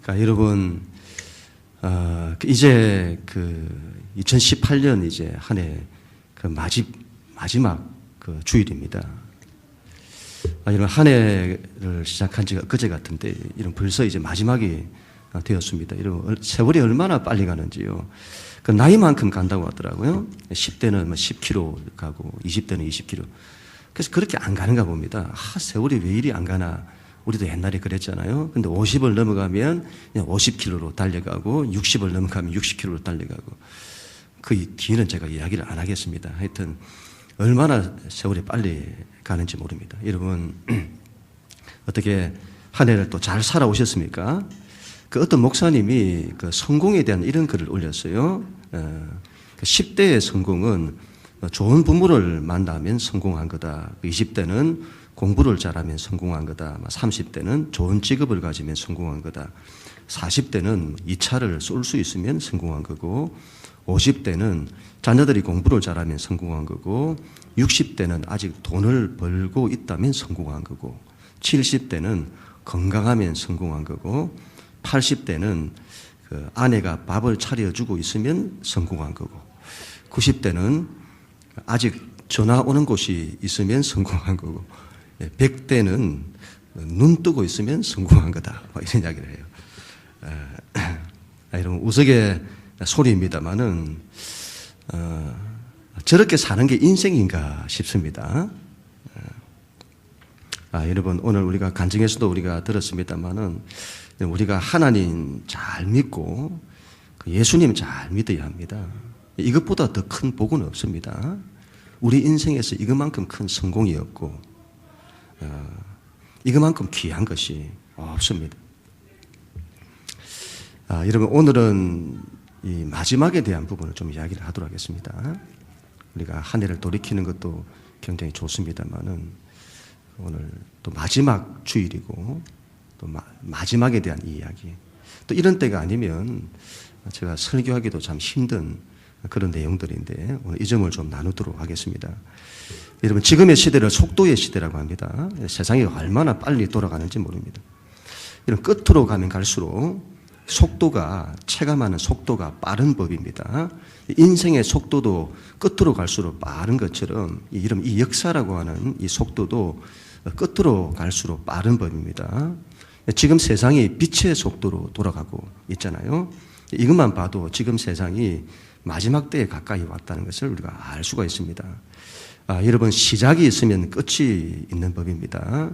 그러니까 여러분, 이제 2018년 이제 한 해 마지막 주일입니다. 이런 한 해를 시작한 지가 엊그제 같은데, 이런 벌써 이제 마지막이 되었습니다. 이런 세월이 얼마나 빨리 가는지요. 그 나이만큼 간다고 하더라고요. 10대는 10km 가고 20대는 20km. 그래서 그렇게 안 가는가 봅니다. 세월이 왜 이리 안 가나. 우리도 옛날에 그랬잖아요. 근데 50을 넘어가면 그냥 50km로 달려가고 60을 넘어가면 60km로 달려가고, 그 뒤는 제가 이야기를 안 하겠습니다. 하여튼 얼마나 세월이 빨리 가는지 모릅니다. 여러분, 어떻게 한 해를 또 잘 살아오셨습니까? 그 어떤 목사님이 그 성공에 대한 이런 글을 올렸어요. 10대의 성공은 좋은 부모를 만나면 성공한 거다. 20대는 공부를 잘하면 성공한 거다. 30대는 좋은 직업을 가지면 성공한 거다. 40대는 2차를 쏠 수 있으면 성공한 거고, 50대는 자녀들이 공부를 잘하면 성공한 거고, 60대는 아직 돈을 벌고 있다면 성공한 거고, 70대는 건강하면 성공한 거고, 80대는 그 아내가 밥을 차려주고 있으면 성공한 거고, 90대는 아직 전화 오는 곳이 있으면 성공한 거고, 100대는 눈 뜨고 있으면 성공한 거다. 이런 이야기를 해요. 여러분, 우스개 소리입니다만은 저렇게 사는 게 인생인가 싶습니다. 여러분, 오늘 우리가 간증에서도 우리가 들었습니다만은 우리가 하나님 잘 믿고 예수님 잘 믿어야 합니다. 이것보다 더 큰 복은 없습니다. 우리 인생에서 이것만큼 큰 성공이 없고 이것만큼 귀한 것이 없습니다. 여러분, 오늘은 이 마지막에 대한 부분을 좀 이야기를 하도록 하겠습니다. 우리가 한 해를 돌이키는 것도 굉장히 좋습니다만은 오늘 또 마지막 주일이고 또 마지막에 대한 이야기, 또 이런 때가 아니면 제가 설교하기도 참 힘든 그런 내용들인데 오늘 이 점을 좀 나누도록 하겠습니다. 여러분, 지금의 시대를 속도의 시대라고 합니다. 세상이 얼마나 빨리 돌아가는지 모릅니다. 이런 끝으로 가면 갈수록 속도가, 체감하는 속도가 빠른 법입니다. 인생의 속도도 끝으로 갈수록 빠른 것처럼 이 역사라고 하는 이 속도도 끝으로 갈수록 빠른 법입니다. 지금 세상이 빛의 속도로 돌아가고 있잖아요. 이것만 봐도 지금 세상이 마지막 때에 가까이 왔다는 것을 우리가 알 수가 있습니다. 여러분, 시작이 있으면 끝이 있는 법입니다.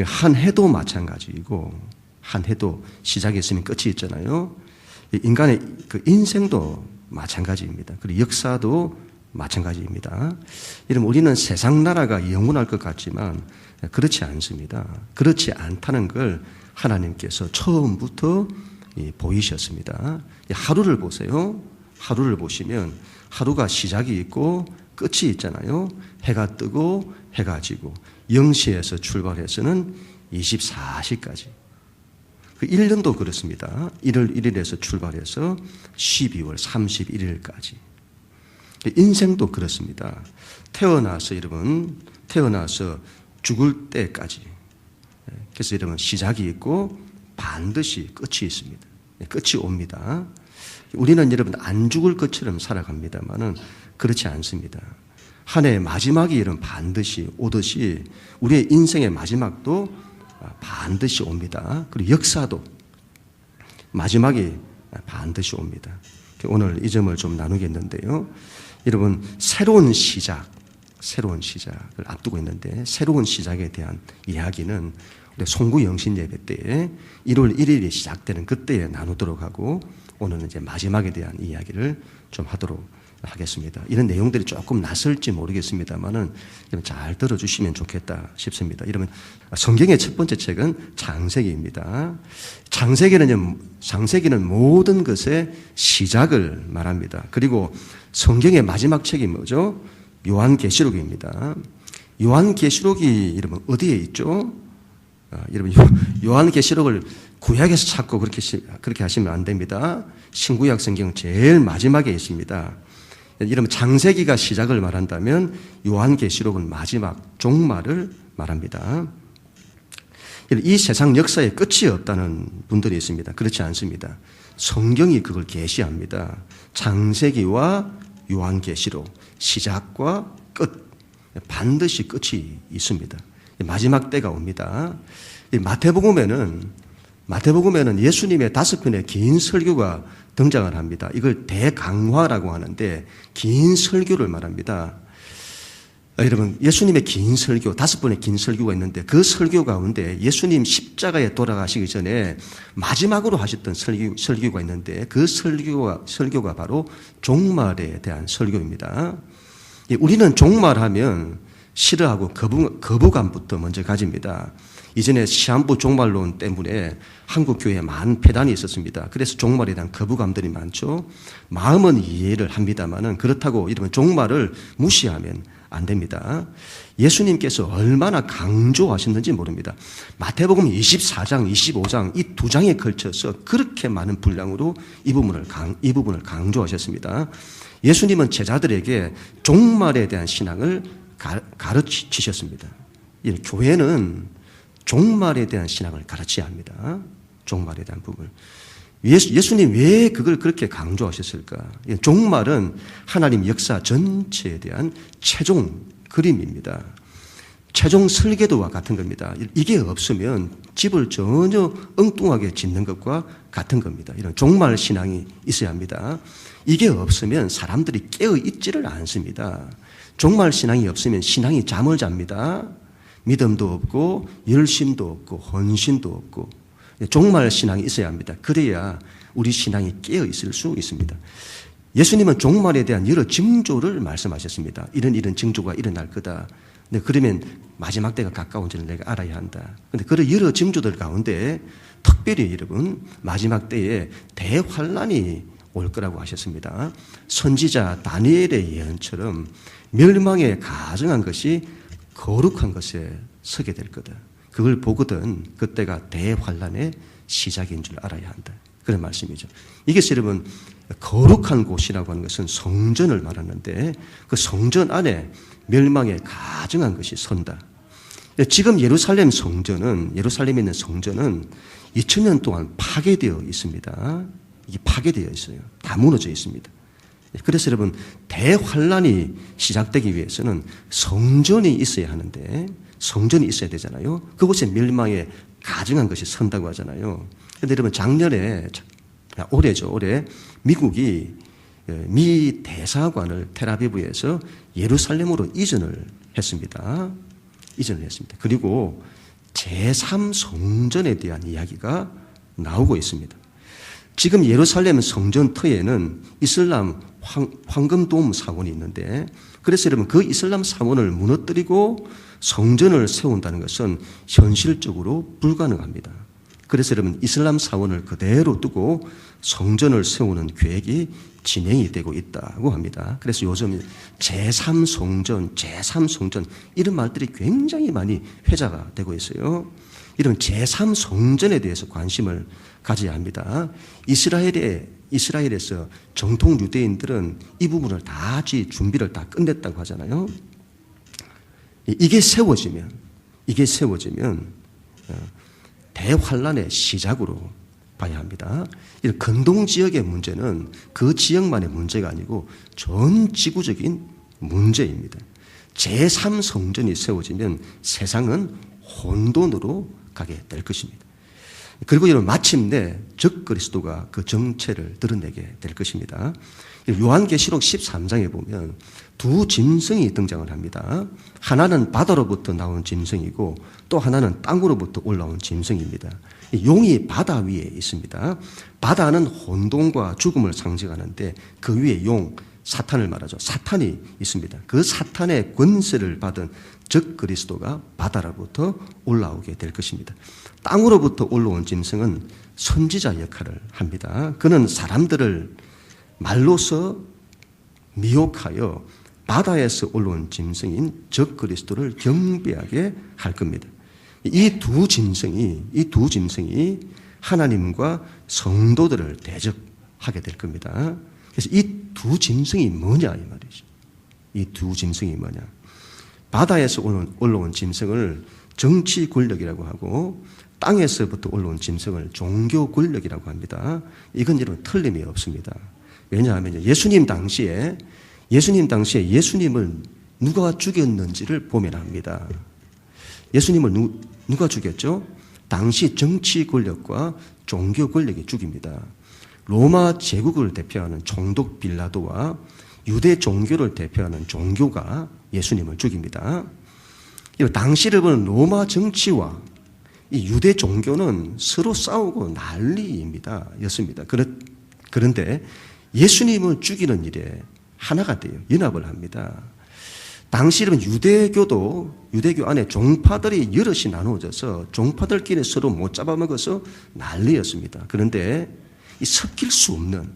한 해도 마찬가지이고, 한 해도 시작이 있으면 끝이 있잖아요. 인간의 그 인생도 마찬가지입니다. 그리고 역사도 마찬가지입니다. 여러분, 우리는 세상 나라가 영원할 것 같지만 그렇지 않습니다. 그렇지 않다는 걸 하나님께서 처음부터 보이셨습니다. 하루를 보세요. 하루를 보시면 하루가 시작이 있고 끝이 있잖아요. 해가 뜨고 해가 지고 0시에서 출발해서는 24시까지. 그 1년도 그렇습니다. 1월 1일에서 출발해서 12월 31일까지. 인생도 그렇습니다. 태어나서 죽을 때까지. 그래서 여러분, 시작이 있고 반드시 끝이 있습니다. 끝이 옵니다. 우리는 여러분 안 죽을 것처럼 살아갑니다만은 그렇지 않습니다. 한 해의 마지막이 이런 반드시 오듯이 우리의 인생의 마지막도 반드시 옵니다. 그리고 역사도 마지막이 반드시 옵니다. 오늘 이 점을 좀 나누겠는데요. 여러분, 새로운 시작을 앞두고 있는데, 새로운 시작에 대한 이야기는 우리 송구 영신 예배 때에 1월 1일이 시작되는 그때에 나누도록 하고, 오늘은 이제 마지막에 대한 이야기를 좀 하도록 하겠습니다. 이런 내용들이 조금 낯설지 모르겠습니다만은 잘 들어주시면 좋겠다 싶습니다. 이러면 성경의 첫 번째 책은 창세기입니다. 창세기는 모든 것의 시작을 말합니다. 그리고 성경의 마지막 책이 뭐죠? 요한계시록입니다. 요한계시록이 여러분 어디에 있죠? 여러분, 요한계시록을 구약에서 찾고 그렇게 하시면 안 됩니다. 신구약 성경 제일 마지막에 있습니다. 여러분, 창세기가 시작을 말한다면 요한계시록은 마지막 종말을 말합니다. 이 세상 역사에 끝이 없다는 분들이 있습니다. 그렇지 않습니다. 성경이 그걸 계시합니다. 창세기와 요한계시록 시작과 끝, 반드시 끝이 있습니다. 마지막 때가 옵니다. 마태복음에는 예수님의 5편의 긴 설교가 등장을 합니다. 이걸 대강화라고 하는데 긴 설교를 말합니다. 여러분, 예수님의 긴 설교, 5번의 긴 설교가 있는데 그 설교 가운데 예수님 십자가에 돌아가시기 전에 마지막으로 하셨던 설교가 있는데 그 설교가 바로 종말에 대한 설교입니다. 우리는 종말하면 싫어하고 거부감부터 먼저 가집니다. 이전에 시한부 종말론 때문에 한국 교회에 많은 폐단이 있었습니다. 그래서 종말에 대한 거부감들이 많죠. 마음은 이해를 합니다만은 그렇다고 이러면 종말을 무시하면 안 됩니다. 예수님께서 얼마나 강조하셨는지 모릅니다. 마태복음 24장, 25장 이 2장에 걸쳐서 그렇게 많은 분량으로 이 부분을 강조하셨습니다. 예수님은 제자들에게 종말에 대한 신앙을 가르치셨습니다. 교회는 종말에 대한 신앙을 가르쳐야 합니다. 종말에 대한 부분. 예수님 왜 그걸 그렇게 강조하셨을까? 종말은 하나님 역사 전체에 대한 최종 그림입니다. 최종 설계도와 같은 겁니다. 이게 없으면 집을 전혀 엉뚱하게 짓는 것과 같은 겁니다. 이런 종말 신앙이 있어야 합니다. 이게 없으면 사람들이 깨어 있지를 않습니다. 종말 신앙이 없으면 신앙이 잠을 잡니다. 믿음도 없고 열심도 없고 헌신도 없고 종말 신앙이 있어야 합니다. 그래야 우리 신앙이 깨어 있을 수 있습니다. 예수님은 종말에 대한 여러 징조를 말씀하셨습니다. 이런 징조가 일어날 거다. 그러면 마지막 때가 가까운 줄을 내가 알아야 한다. 그런데 그런 여러 징조들 가운데 특별히 여러분 마지막 때에 대환란이 올 거라고 하셨습니다. 선지자 다니엘의 예언처럼 멸망에 가증한 것이 거룩한 것에 서게 될 거다. 그걸 보거든 그때가 대환란의 시작인 줄 알아야 한다. 그런 말씀이죠. 이게 여러분 거룩한 곳이라고 하는 것은 성전을 말하는데 그 성전 안에 멸망에 가증한 것이 선다. 지금 예루살렘에 있는 성전은 2000년 동안 파괴되어 있습니다. 이게 파괴되어 있어요. 다 무너져 있습니다. 그래서 여러분 대환란이 시작되기 위해서는 성전이 있어야 하는데 성전이 있어야 되잖아요. 그곳에 멸망에 가증한 것이 선다고 하잖아요. 그런데 여러분 올해 미국이 미 대사관을 텔아비브에서 예루살렘으로 이전을 했습니다. 그리고 제3성전에 대한 이야기가 나오고 있습니다. 지금 예루살렘 성전터에는 이슬람 황금돔 사원이 있는데 그래서 여러분 그 이슬람 사원을 무너뜨리고 성전을 세운다는 것은 현실적으로 불가능합니다. 그래서 여러분 이슬람 사원을 그대로 두고 성전을 세우는 계획이 진행이 되고 있다고 합니다. 그래서 요즘 제3성전 이런 말들이 굉장히 많이 회자가 되고 있어요. 이런 제3성전에 대해서 관심을 가져야 합니다. 이스라엘에서 정통 유대인들은 이 부분을 다 준비를 다 끝냈다고 하잖아요. 이게 세워지면 대환란의 시작으로 봐야 합니다. 이런 근동 지역의 문제는 그 지역만의 문제가 아니고 전 지구적인 문제입니다. 제3성전이 세워지면 세상은 혼돈으로 가게 될 것입니다. 그리고 여러분 마침내 적그리스도가 그 정체를 드러내게 될 것입니다. 요한계시록 13장에 보면 두 짐승이 등장을 합니다. 하나는 바다로부터 나온 짐승이고 또 하나는 땅으로부터 올라온 짐승입니다. 용이 바다 위에 있습니다. 바다는 혼돈과 죽음을 상징하는데 그 위에 용, 사탄을 말하죠. 사탄이 있습니다. 그 사탄의 권세를 받은 적그리스도가 바다로부터 올라오게 될 것입니다. 땅으로부터 올라온 짐승은 선지자 역할을 합니다. 그는 사람들을 말로서 미혹하여 바다에서 올라온 짐승인 적그리스도를 경배하게 할 겁니다. 이 두 짐승이 하나님과 성도들을 대적하게 될 겁니다. 그래서 이 두 짐승이 뭐냐 이 말이죠. 이 두 짐승이 뭐냐. 바다에서 올라온 짐승을 정치 권력이라고 하고 땅에서부터 올라온 짐승을 종교 권력이라고 합니다. 이건 여러분 틀림이 없습니다. 왜냐하면 예수님 당시에 예수님을 누가 죽였는지를 보면 합니다. 예수님을 누가 죽였죠? 당시 정치 권력과 종교 권력이 죽입니다. 로마 제국을 대표하는 총독 빌라도와 유대 종교를 대표하는 종교가 예수님을 죽입니다. 당시를 보는 로마 정치와 이 유대 종교는 서로 싸우고 난리입니다. 였습니다. 그런데 예수님을 죽이는 일에 하나가 돼요. 연합을 합니다. 당시는 유대교 안에 종파들이 여럿이 나누어져서 종파들끼리 서로 못 잡아먹어서 난리였습니다. 그런데 이 섞일 수 없는,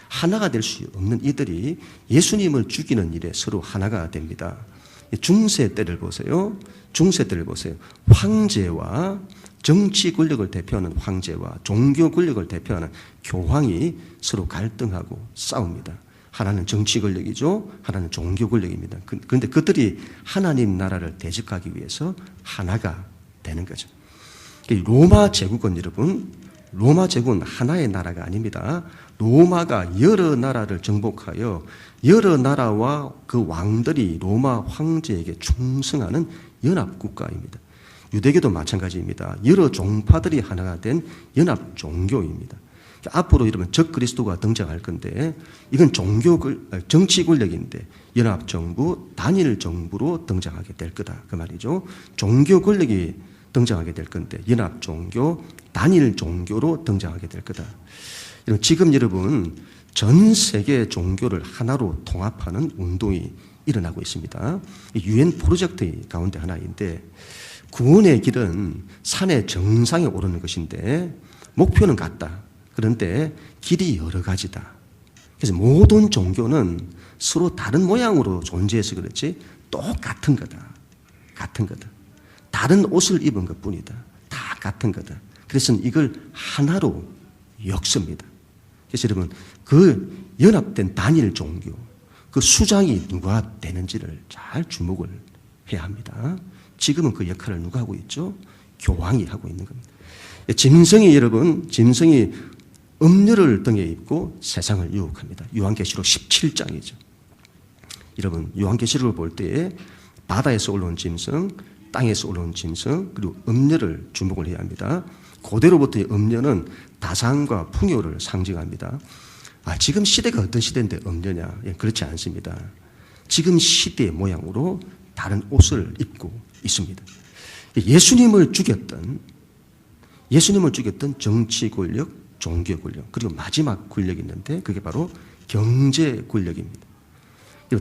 하나가 될 수 없는 이들이 예수님을 죽이는 일에 서로 하나가 됩니다. 중세 때를 보세요. 황제와 정치 권력을 대표하는 황제와 종교 권력을 대표하는 교황이 서로 갈등하고 싸웁니다. 하나는 정치 권력이죠. 하나는 종교 권력입니다. 그런데 그들이 하나님 나라를 대적하기 위해서 하나가 되는 거죠. 로마 제국은 여러분, 로마 제국은 하나의 나라가 아닙니다. 로마가 여러 나라를 정복하여 여러 나라와 그 왕들이 로마 황제에게 충성하는 연합국가입니다. 유대교도 마찬가지입니다. 여러 종파들이 하나가 된 연합 종교입니다. 앞으로 여러분 적그리스도가 등장할 건데 이건 정치 권력인데 연합 정부, 단일 정부로 등장하게 될 거다 그 말이죠. 종교 권력이 등장하게 될 건데 연합 종교, 단일 종교로 등장하게 될 거다. 지금 여러분 전 세계 종교를 하나로 통합하는 운동이 일어나고 있습니다. 유엔 프로젝트 가운데 하나인데 구원의 길은 산의 정상에 오르는 것인데 목표는 같다. 그런데 길이 여러 가지다. 그래서 모든 종교는 서로 다른 모양으로 존재해서 그렇지 똑같은 거다. 같은 거다. 다른 옷을 입은 것 뿐이다. 다 같은 거다. 그래서 이걸 하나로 엮습니다. 그래서 여러분 그 연합된 단일 종교, 그 수장이 누가 되는지를 잘 주목을 해야 합니다. 지금은 그 역할을 누가 하고 있죠? 교황이 하고 있는 겁니다. 짐승이 음료를 등에 입고 세상을 유혹합니다. 요한계시록 17장이죠. 여러분 요한계시록을 볼 때에 바다에서 올라온 짐승, 땅에서 올라온 짐승, 그리고 음료를 주목을 해야 합니다. 고대로부터의 음료는 다산과 풍요를 상징합니다. 지금 시대가 어떤 시대인데 음료냐? 그렇지 않습니다. 지금 시대의 모양으로 다른 옷을 입고 있습니다. 예수님을 죽였던 정치 권력, 종교 권력, 그리고 마지막 권력이 있는데 그게 바로 경제 권력입니다.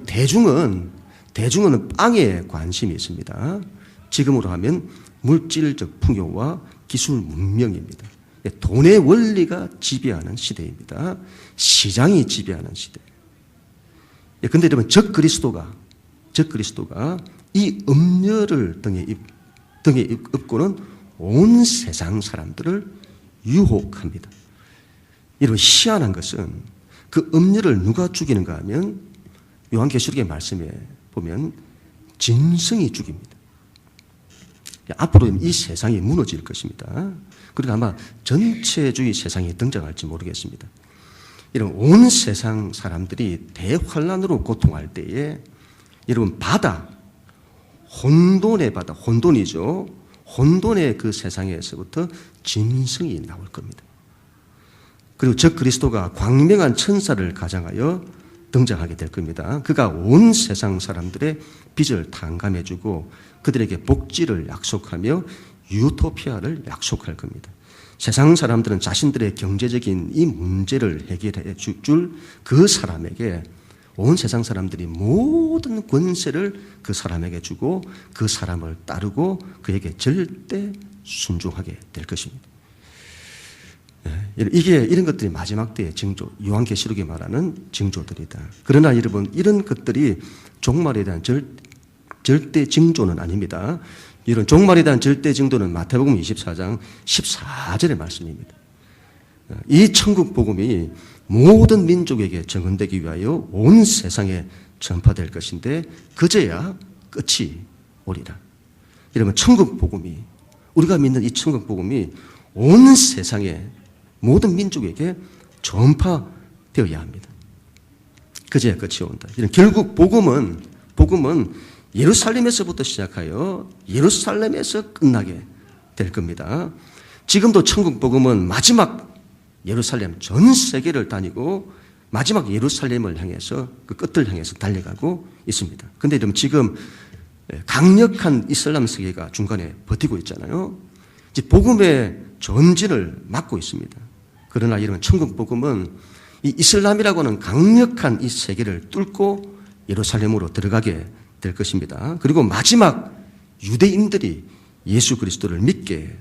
대중은 빵에 관심이 있습니다. 지금으로 하면 물질적 풍요와 기술 문명입니다. 돈의 원리가 지배하는 시대입니다. 시장이 지배하는 시대. 그런데 여러분 적그리스도가 이 음료를 등에 입고는 온 세상 사람들을 유혹합니다. 여러분 희한한 것은 그 음료를 누가 죽이는가 하면 요한계시록의 말씀에 보면 짐승이 죽입니다. 앞으로 이 세상이 무너질 것입니다. 그리고 아마 전체주의 세상이 등장할지 모르겠습니다. 이런 온 세상 사람들이 대환란으로 고통할 때에 여러분 바다, 혼돈의 바다, 혼돈이죠. 혼돈의 그 세상에서부터 짐승이 나올 겁니다. 그리고 적그리스도가 광명한 천사를 가장하여 등장하게 될 겁니다. 그가 온 세상 사람들의 빚을 탕감해주고 그들에게 복지를 약속하며 유토피아를 약속할 겁니다. 세상 사람들은 자신들의 경제적인 이 문제를 해결해 줄 그 사람에게 온 세상 사람들이 모든 권세를 그 사람에게 주고 그 사람을 따르고 그에게 절대 순종하게 될 것입니다. 이런 것들이 마지막 때의 징조, 요한계시록이 말하는 징조들이다. 그러나 여러분 이런 것들이 종말에 대한 절대 징조는 아닙니다. 이런 종말에 대한 절대 징조는 마태복음 24장 14절의 말씀입니다. 이 천국 복음이 모든 민족에게 증언되기 위하여 온 세상에 전파될 것인데 그제야 끝이 오리라. 여러분, 천국 복음이, 우리가 믿는 이 천국 복음이 온 세상의 모든 민족에게 전파되어야 합니다. 그제야 끝이 온다. 결국 복음은 예루살렘에서부터 시작하여 예루살렘에서 끝나게 될 겁니다. 지금도 천국 복음은 마지막 예루살렘 전 세계를 다니고 마지막 예루살렘을 향해서 그 끝을 향해서 달려가고 있습니다. 그런데 여러분, 지금 강력한 이슬람 세계가 중간에 버티고 있잖아요. 이제 복음의 전진을 막고 있습니다. 그러나 여러분, 천국 복음은 이 이슬람이라고 하는 강력한 이 세계를 뚫고 예루살렘으로 들어가게 될 것입니다. 그리고 마지막 유대인들이 예수 그리스도를 믿게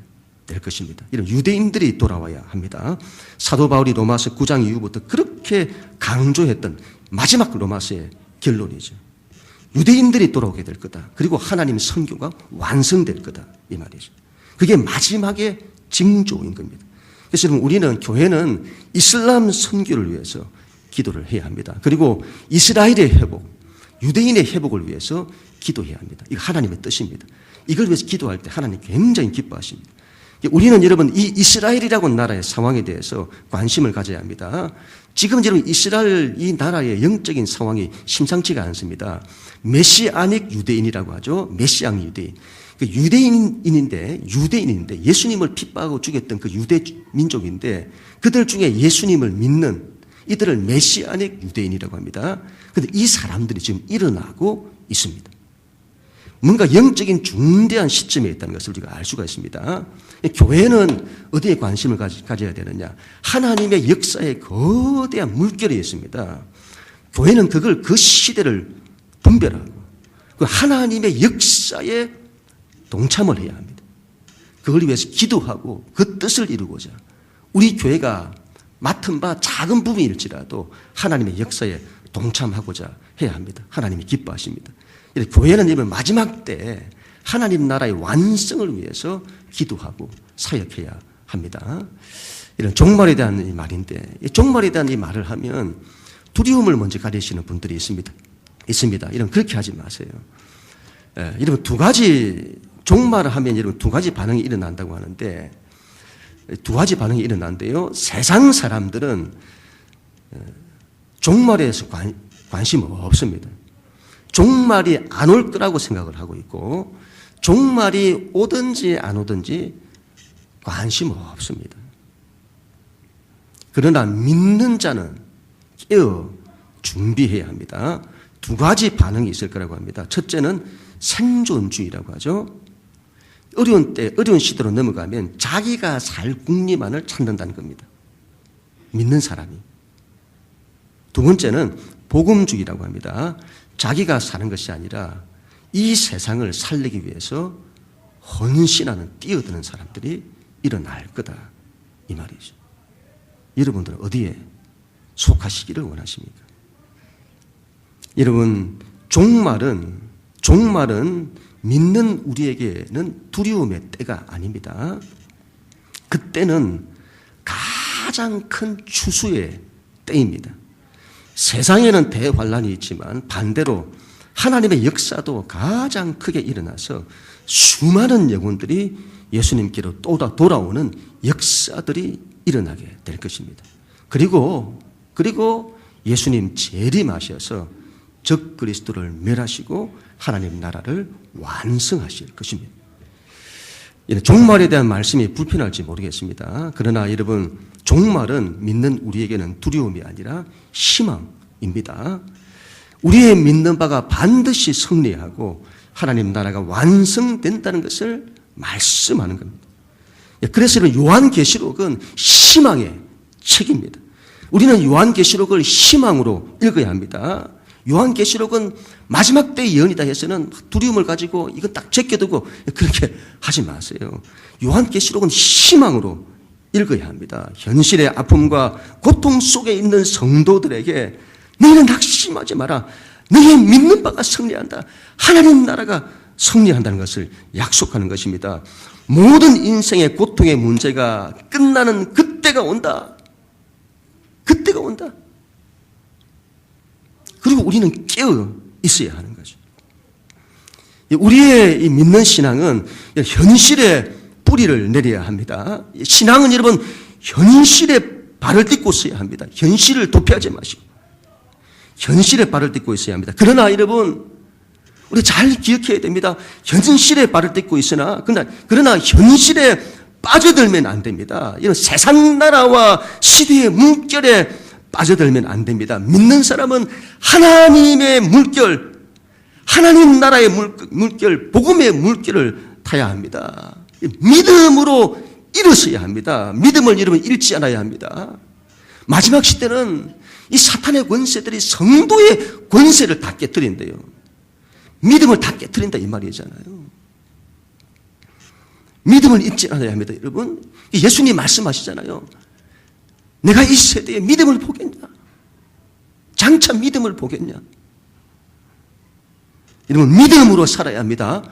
될 것입니다. 이런 유대인들이 돌아와야 합니다. 사도 바울이 로마서 9장 이후부터 그렇게 강조했던 마지막 로마서의 결론이죠. 유대인들이 돌아오게 될 거다. 그리고 하나님 선교가 완성될 거다. 이 말이죠. 그게 마지막의 징조인 겁니다. 그래서 여러분, 우리는, 교회는 이슬람 선교를 위해서 기도를 해야 합니다. 그리고 이스라엘의 회복, 유대인의 회복을 위해서 기도해야 합니다. 이거 하나님의 뜻입니다. 이걸 위해서 기도할 때 하나님 굉장히 기뻐하십니다. 우리는 여러분, 이 이스라엘이라고 하는 나라의 상황에 대해서 관심을 가져야 합니다. 지금 여러분, 이스라엘 이 나라의 영적인 상황이 심상치가 않습니다. 메시아닉 유대인이라고 하죠. 메시아닉 유대인. 유대인인데 예수님을 핍박하고 죽였던 그 유대 민족인데 그들 중에 예수님을 믿는 이들을 메시아닉 유대인이라고 합니다. 그런데 이 사람들이 지금 일어나고 있습니다. 뭔가 영적인 중대한 시점에 있다는 것을 우리가 알 수가 있습니다. 교회는 어디에 관심을 가져야 되느냐? 하나님의 역사에 거대한 물결이 있습니다. 교회는 그 시대를 분별하고 그 하나님의 역사에 동참을 해야 합니다. 그걸 위해서 기도하고 그 뜻을 이루고자 우리 교회가 맡은 바 작은 부분일지라도 하나님의 역사에 동참하고자 해야 합니다. 하나님이 기뻐하십니다. 교회는 이번 마지막 때 하나님 나라의 완성을 위해서 기도하고 사역해야 합니다. 이런 종말에 대한 이 말인데, 이 종말에 대한 이 말을 하면 두려움을 먼저 가지시는 분들이 있습니다. 이런 그렇게 하지 마세요. 여러분, 두 가지 종말을 하면 여러분 두 가지 반응이 일어난다고 하는데, 두 가지 반응이 일어난대요. 세상 사람들은 종말에 대해서 관심 없습니다. 종말이 안 올 거라고 생각을 하고 있고, 종말이 오든지 안 오든지 관심 없습니다. 그러나 믿는 자는 깨어 준비해야 합니다. 두 가지 반응이 있을 거라고 합니다. 첫째는 생존주의라고 하죠. 어려운 때, 어려운 시대로 넘어가면 자기가 살 국리만을 찾는다는 겁니다. 믿는 사람이. 두 번째는 복음주의라고 합니다. 자기가 사는 것이 아니라 이 세상을 살리기 위해서 헌신하는, 뛰어드는 사람들이 일어날 거다. 이 말이죠. 여러분들은 어디에 속하시기를 원하십니까? 여러분, 종말은 믿는 우리에게는 두려움의 때가 아닙니다. 그때는 가장 큰 추수의 때입니다. 세상에는 대환란이 있지만 반대로 하나님의 역사도 가장 크게 일어나서 수많은 영혼들이 예수님께로 또 돌아오는 역사들이 일어나게 될 것입니다. 그리고 예수님 재림하셔서 적 그리스도를 멸하시고 하나님 나라를 완성하실 것입니다. 종말에 대한 말씀이 불편할지 모르겠습니다. 그러나 여러분, 종말은 믿는 우리에게는 두려움이 아니라 희망입니다. 우리의 믿는 바가 반드시 승리하고 하나님 나라가 완성된다는 것을 말씀하는 겁니다. 그래서 요한계시록은 희망의 책입니다. 우리는 요한계시록을 희망으로 읽어야 합니다. 요한계시록은 마지막 때의 예언이다 해서는 두려움을 가지고 이거 딱 제껴두고 그렇게 하지 마세요. 요한계시록은 희망으로 읽어야 합니다. 현실의 아픔과 고통 속에 있는 성도들에게 너희는 낙심하지 마라. 너희 믿는 바가 승리한다. 하나님 나라가 승리한다는 것을 약속하는 것입니다. 모든 인생의 고통의 문제가 끝나는 그때가 온다. 그때가 온다. 그리고 우리는 깨어 있어야 하는 거죠. 우리의 이 믿는 신앙은 현실에 뿌리를 내려야 합니다. 신앙은 여러분 현실에 발을 딛고 있어야 합니다. 현실을 도피하지 마시고 현실에 발을 딛고 있어야 합니다. 그러나 여러분 우리 잘 기억해야 됩니다. 현실에 발을 딛고 있으나 그러나 현실에 빠져들면 안 됩니다. 이런 세상 나라와 시대의 물결에 빠져들면 안 됩니다. 믿는 사람은 하나님의 물결, 하나님 나라의 물결, 복음의 물결을 타야 합니다. 믿음으로 일어서야 합니다. 믿음을 여러분 잃지 않아야 합니다. 마지막 시대는 이 사탄의 권세들이 성도의 권세를 다 깨뜨린대요. 믿음을 다 깨뜨린다 이 말이잖아요. 믿음을 잊지 않아야 합니다. 여러분 예수님 말씀하시잖아요. 내가 이 세대에 믿음을 보겠냐? 장차 믿음을 보겠냐? 여러분 믿음으로 살아야 합니다.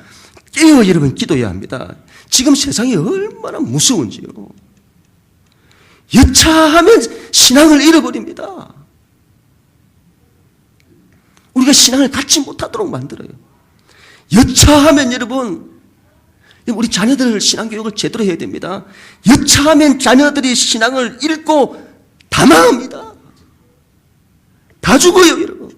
깨어 여러분 기도해야 합니다. 지금 세상이 얼마나 무서운지요. 여차하면 신앙을 잃어버립니다. 우리가 신앙을 갖지 못하도록 만들어요. 여차하면 여러분 우리 자녀들 신앙교육을 제대로 해야 됩니다. 여차하면 자녀들이 신앙을 잃고 다 망합니다. 다 죽어요 여러분.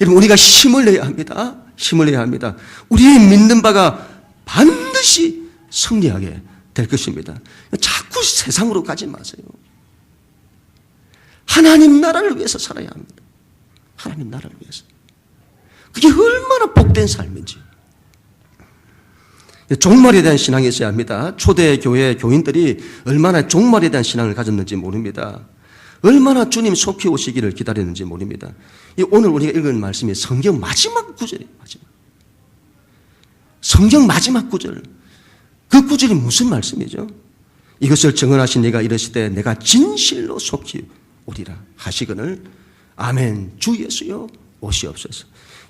여러분 우리가 힘을 내야 합니다. 힘을 내야 합니다. 우리의 믿는 바가 반드시 승리하게 될 것입니다. 자꾸 세상으로 가지 마세요. 하나님 나라를 위해서 살아야 합니다. 하나님 나라를 위해서. 그게 얼마나 복된 삶인지. 종말에 대한 신앙이 있어야 합니다. 초대 교회 교인들이 얼마나 종말에 대한 신앙을 가졌는지 모릅니다. 얼마나 주님 속히 오시기를 기다렸는지 모릅니다. 오늘 우리가 읽은 말씀이 성경 마지막 구절이에요. 성경 마지막 구절. 그 구절이 무슨 말씀이죠? 이것을 증언하신 이가 이르시되 내가 진실로 속히 오리라 하시거늘 아멘. 주 예수여 오시옵소서.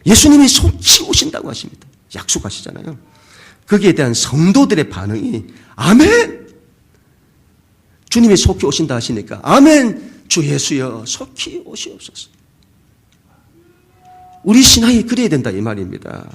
예수님이 속히 오신다고 하십니다. 약속하시잖아요. 거기에 대한 성도들의 반응이 아멘. 주님이 속히 오신다 하시니까 아멘. 주 예수여 속히 오시옵소서. 우리 신앙이 그래야 된다 이 말입니다.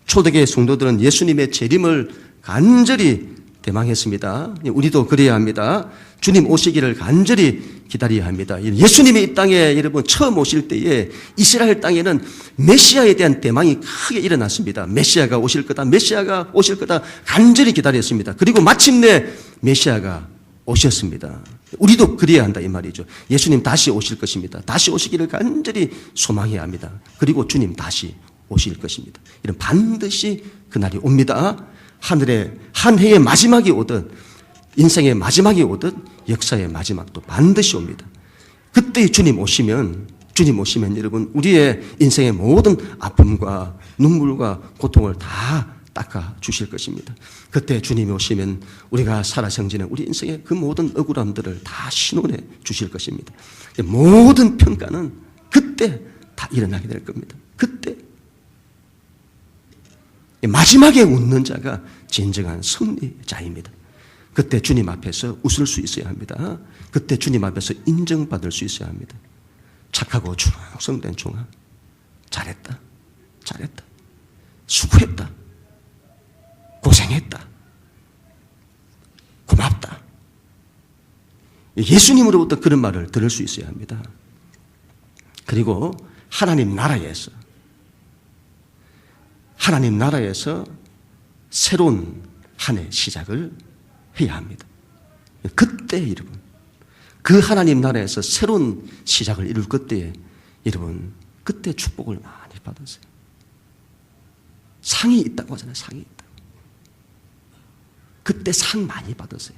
초대교회 성도들은 예수님의 재림을 간절히 대망했습니다. 우리도 그래야 합니다. 주님 오시기를 간절히 기다려야 합니다. 예수님이 이 땅에 여러분 처음 오실 때에 이스라엘 땅에는 메시아에 대한 대망이 크게 일어났습니다. 메시아가 오실 거다. 메시아가 오실 거다. 간절히 기다렸습니다. 그리고 마침내 메시아가 오셨습니다. 우리도 그래야 한다 이 말이죠. 예수님 다시 오실 것입니다. 다시 오시기를 간절히 소망해야 합니다. 그리고 주님 다시 오실 것입니다. 이런 반드시 그날이 옵니다. 하늘에 한 해의 마지막이 오든 인생의 마지막이 오든 역사의 마지막도 반드시 옵니다. 그때 주님 오시면 여러분 우리의 인생의 모든 아픔과 눈물과 고통을 다 닦아 주실 것입니다. 그때 주님이 오시면 우리가 살아 생지는 우리 인생의 그 모든 억울함들을 다 신원해 주실 것입니다. 모든 평가는 그때 다 일어나게 될 겁니다. 그때 마지막에 웃는 자가 진정한 승리자입니다. 그때 주님 앞에서 웃을 수 있어야 합니다. 그때 주님 앞에서 인정받을 수 있어야 합니다. 착하고 충성된 종아, 잘했다, 잘했다, 수고했다, 고생했다, 고맙다. 예수님으로부터 그런 말을 들을 수 있어야 합니다. 그리고 하나님 나라에서 새로운 한 해 시작을 해야 합니다. 그때 여러분 그 하나님 나라에서 새로운 시작을 이룰 그때에 여러분 그때 축복을 많이 받으세요. 상이 있다고 하잖아요. 상이 있다고. 그때 상 많이 받으세요.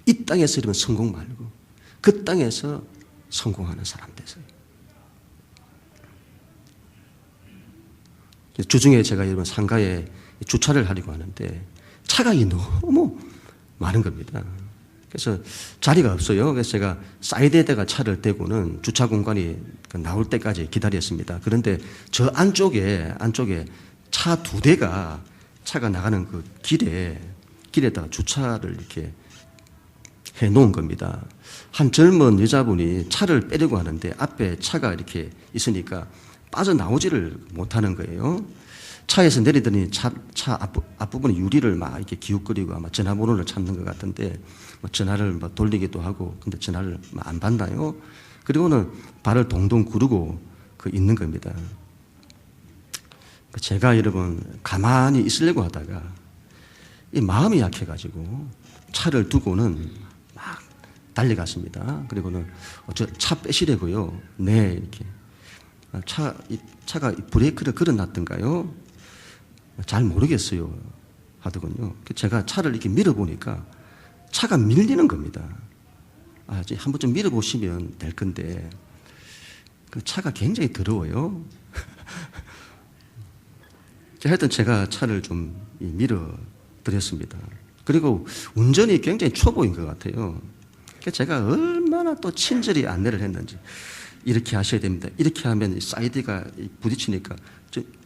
이 땅에서 여러분 성공 말고 그 땅에서 성공하는 사람 되세요. 주중에 제가 여러분 상가에 주차를 하려고 하는데 차가 너무 많은 겁니다. 그래서 자리가 없어요. 그래서 제가 사이드에다가 차를 대고는 주차 공간이 나올 때까지 기다렸습니다. 그런데 저 안쪽에 차 두 대가 차가 나가는 그 길에다가 주차를 이렇게 해놓은 겁니다. 한 젊은 여자분이 차를 빼려고 하는데 앞에 차가 이렇게 있으니까 빠져나오지를 못하는 거예요. 차에서 내리더니 차 앞부분에 유리를 막 이렇게 기웃거리고 아마 전화번호를 찾는 것 같은데 뭐 전화를 뭐 돌리기도 하고 근데 전화를 안 받나요? 그리고는 발을 동동 구르고 있는 겁니다. 제가 여러분 가만히 있으려고 하다가 이 마음이 약해가지고 차를 두고는 막 달려갔습니다. 그리고는 저 차 빼시려고요. 네 이렇게 차가 브레이크를 걸어놨던가요? 잘 모르겠어요 하더군요. 제가 차를 이렇게 밀어보니까 차가 밀리는 겁니다. 한 번쯤 밀어보시면 될 건데 그 차가 굉장히 더러워요. 하여튼 제가 차를 좀 밀어드렸습니다. 그리고 운전이 굉장히 초보인 것 같아요. 제가 얼마나 또 친절히 안내를 했는지 이렇게 하셔야 됩니다. 이렇게 하면 사이드가 부딪히니까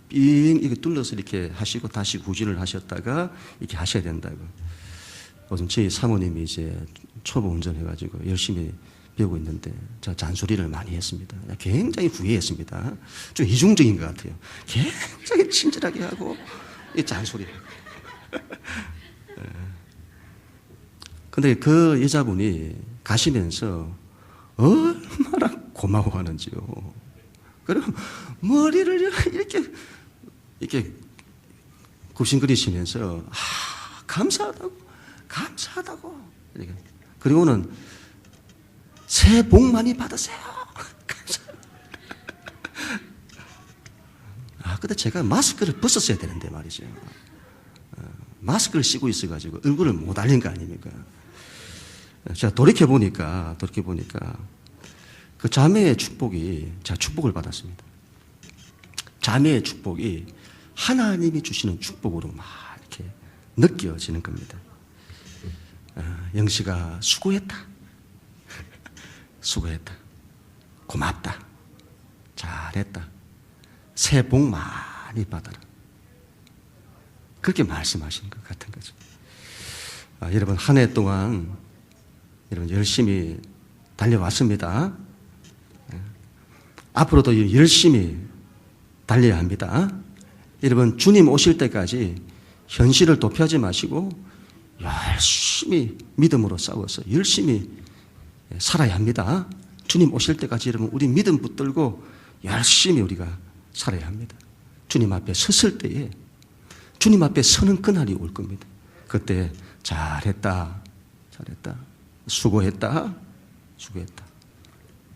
빙 이렇게 둘러서 이렇게 하시고 다시 후진을 하셨다가 이렇게 하셔야 된다고. 요즘 저희 사모님이 이제 초보 운전해가지고 열심히 배우고 있는데 제가 잔소리를 많이 했습니다. 굉장히 후회했습니다. 좀 이중적인 것 같아요. 굉장히 친절하게 하고 이 잔소리. 근데 그 여자분이 가시면서 얼마나 고마워하는지요. 그럼 머리를 이렇게 굽신거리시면서 감사하다고 이렇게. 그리고는 새해 복 많이 받으세요. 근데 제가 마스크를 벗었어야 되는데 말이죠. 마스크를 쓰고 있어가지고 얼굴을 못 알린 거 아닙니까? 제가 돌이켜보니까 그 자매의 축복이 제가 축복을 받았습니다. 자매의 축복이 하나님이 주시는 축복으로 막 이렇게 느껴지는 겁니다. 영씨가 수고했다. 고맙다. 잘했다. 새해 복 많이 받아라. 그렇게 말씀하시는 것 같은 거죠. 여러분 한 해 동안 여러분 열심히 달려왔습니다. 앞으로도 열심히 달려야 합니다. 여러분 주님 오실 때까지 현실을 도피하지 마시고 열심히 믿음으로 싸워서 열심히 살아야 합니다. 주님 오실 때까지 여러분 우리 믿음 붙들고 열심히 우리가 살아야 합니다. 주님 앞에 섰을 때에 주님 앞에 서는 그날이 올 겁니다. 그때 잘했다. 수고했다.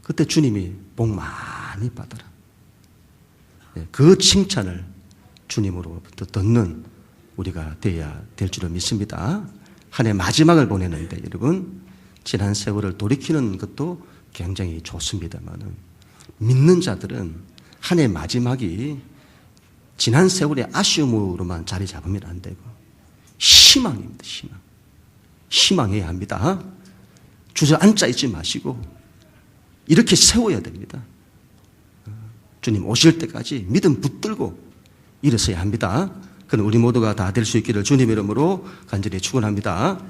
그때 주님이 복 많이 받아라. 그 칭찬을 주님으로부터 듣는 우리가 되어야 될 줄을 믿습니다. 한 해 마지막을 보내는데 여러분 지난 세월을 돌이키는 것도 굉장히 좋습니다만 믿는 자들은 한 해 마지막이 지난 세월의 아쉬움으로만 자리 잡으면 안 되고 희망입니다. 희망해야 합니다. 주저앉아 있지 마시고 이렇게 세워야 됩니다. 주님 오실 때까지 믿음 붙들고 일어서야 합니다. 그럼 우리 모두가 다 될 수 있기를 주님의 이름으로 간절히 축원합니다.